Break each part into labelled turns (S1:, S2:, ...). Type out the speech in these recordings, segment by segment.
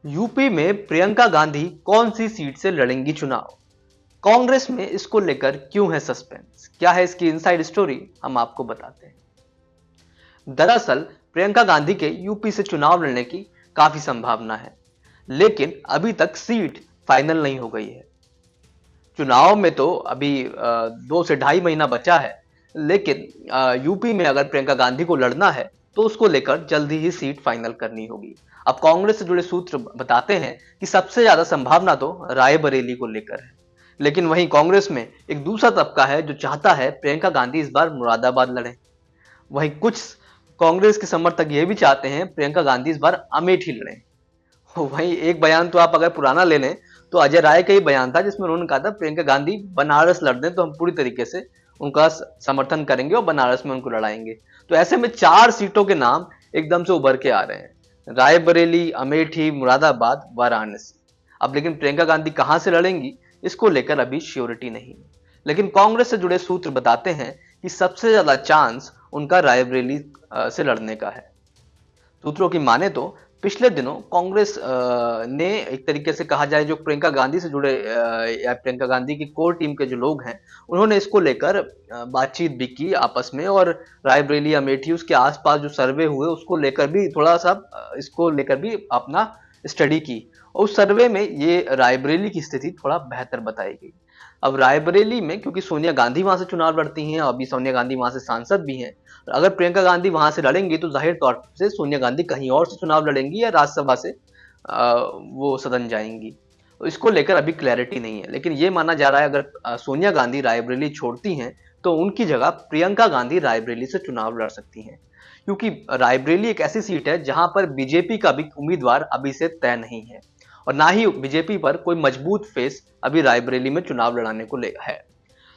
S1: UP में प्रियंका गांधी कौन सी seat से लड़ेंगी चुनाव? कांग्रेस में इसको लेकर क्यों है सस्पेंस? क्या है इसकी इनसाइड स्टोरी? हम आपको बताते हैं। दरअसल प्रियंका गांधी के यूपी से चुनाव लड़ने की काफी संभावना है, लेकिन अभी तक सीट फाइनल नहीं हो गई है। चुनाव में तो अभी 2 से ढाई महीना बचा है, लेकिन यूपी में अगर प्रियंका गांधी को लड़ना है तो उसको लेकर जल्दी ही सीट फाइनल करनी होगी। अब कांग्रेस से जुड़े सूत्र बताते हैं कि सबसे ज्यादा संभावना तो रायबरेली को लेकर है, लेकिन वहीं कांग्रेस में एक दूसरा तबका है जो चाहता है प्रियंका गांधी इस बार मुरादाबाद लड़े। वहीं कुछ कांग्रेस के समर्थक ये भी चाहते हैं प्रियंका गांधी इस बार अमेठी लड़े। वहीं एक बयान तो आप अगर पुराना ले लें तो अजय राय का ही बयान था, जिसमें उन्होंने कहा था प्रियंका गांधी बनारस लड़ दें तो हम पूरी तरीके से उनका समर्थन करेंगे और बनारस में उनको लड़ाएंगे। तो ऐसे में 4 सीटों के नाम एकदम से उभर के आ रहे हैं: रायबरेली, अमेठी, मुरादाबाद, वाराणसी। अब लेकिन प्रियंका गांधी कहां से लड़ेंगी इसको लेकर अभी श्योरिटी नहीं है, लेकिन कांग्रेस से जुड़े सूत्र बताते हैं कि सबसे ज्यादा चांस उनका रायबरेली से लड़ने का है। सूत्रों की माने तो पिछले दिनों कांग्रेस ने एक तरीके से कहा जाए जो प्रियंका गांधी से जुड़े या प्रियंका गांधी की कोर टीम के जो लोग हैं उन्होंने इसको लेकर बातचीत भी की आपस में, और रायबरेली, अमेठी, उसके आसपास जो सर्वे हुए उसको लेकर भी थोड़ा सा इसको लेकर भी अपना स्टडी की, और उस सर्वे में ये रायबरेली की स्थिति थोड़ा बेहतर बताई गई। अब रायबरेली में क्योंकि सोनिया गांधी वहां से चुनाव लड़ती हैं, अभी सोनिया गांधी वहां से सांसद भी हैं, अगर प्रियंका गांधी वहां से लड़ेंगी तो जाहिर तौर से सोनिया गांधी कहीं और से चुनाव लड़ेंगी या राज्यसभा से वो सदन जाएंगी। तो इसको लेकर अभी क्लैरिटी नहीं है, लेकिन ये माना जा रहा है अगर सोनिया गांधी रायबरेली छोड़ती हैं तो उनकी जगह प्रियंका गांधी रायबरेली से चुनाव लड़ सकती हैं, क्योंकि रायबरेली एक ऐसी सीट है जहां पर बीजेपी का भी उम्मीदवार अभी से तय नहीं है, और ना ही बीजेपी पर कोई मजबूत फेस अभी रायबरेली में चुनाव लड़ाने को ले है।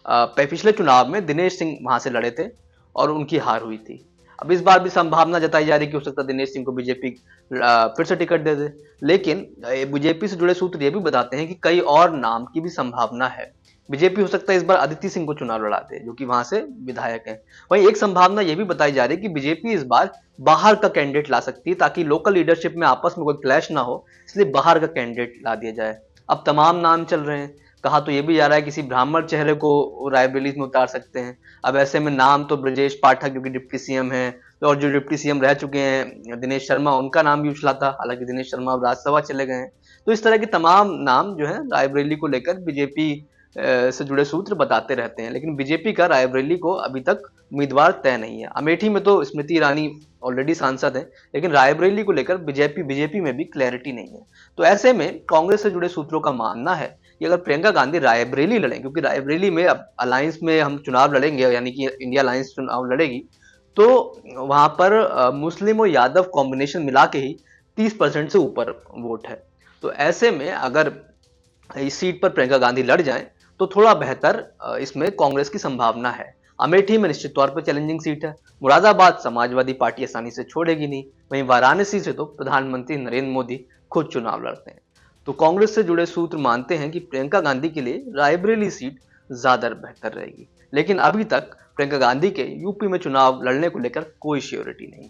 S1: पिछले चुनाव में दिनेश सिंह वहां से लड़े थे और उनकी हार हुई थी। अब इस बार भी संभावना जताई जा रही है कि हो सकता है दिनेश सिंह को बीजेपी फिर से टिकट दे दे, लेकिन बीजेपी से जुड़े सूत्र ये भी बताते हैं कि कई और नाम की भी संभावना है। बीजेपी हो सकता है इस बार अदिति सिंह को चुनाव लड़ा दे, जो कि वहां से विधायक हैं। वहीं एक संभावना ये भी बताई जा रही है कि बीजेपी इस बार बाहर का कैंडिडेट ला सकती है ताकि लोकल लीडरशिप में आपस में कोई क्लैश ना हो, इसलिए बाहर का कैंडिडेट ला दिया जाए। अब तमाम नाम चल रहे हैं, कहा तो ये भी जा रहा है किसी ब्राह्मण चेहरे को रायबरेली में उतार सकते हैं। अब ऐसे में नाम तो ब्रजेश पाठक जो कि डिप्टी सीएम है, और जो डिप्टी सीएम रह चुके हैं दिनेश शर्मा, उनका नाम भी उछला था, हालांकि दिनेश शर्मा अब राज्यसभा चले गए हैं। तो इस तरह के तमाम नाम जो है रायबरेली को लेकर बीजेपी से जुड़े सूत्र बताते रहते हैं, लेकिन बीजेपी का रायबरेली को अभी तक उम्मीदवार तय नहीं है। अमेठी में तो स्मृति ईरानी ऑलरेडी सांसद है, लेकिन रायबरेली को लेकर बीजेपी में भी क्लैरिटी नहीं है। तो ऐसे में कांग्रेस से जुड़े सूत्रों का मानना है कि अगर प्रियंका गांधी रायबरेली लड़ें, क्योंकि रायबरेली में अब अलायंस में हम चुनाव लड़ेंगे, यानी कि इंडिया अलायंस चुनाव लड़ेगी, तो वहां पर मुस्लिम और यादव कॉम्बिनेशन मिला के ही 30% से ऊपर वोट है। तो ऐसे में अगर इस सीट पर प्रियंका गांधी लड़ जाएं तो थोड़ा बेहतर इसमें कांग्रेस की संभावना है। अमेठी में निश्चित तौर पर चैलेंजिंग सीट है। मुरादाबाद समाजवादी पार्टी आसानी से छोड़ेगी नहीं। वहीं वाराणसी से तो प्रधानमंत्री नरेंद्र मोदी खुद चुनाव लड़ते हैं। तो कांग्रेस से जुड़े सूत्र मानते हैं कि प्रियंका गांधी के लिए रायबरेली सीट ज्यादा बेहतर रहेगी, लेकिन अभी तक प्रियंका गांधी के यूपी में चुनाव लड़ने को लेकर कोई श्योरिटी नहीं।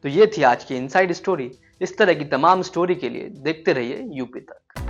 S1: तो ये थी आज की इनसाइड स्टोरी। इस तरह की तमाम स्टोरी के लिए देखते रहिए यूपी तक।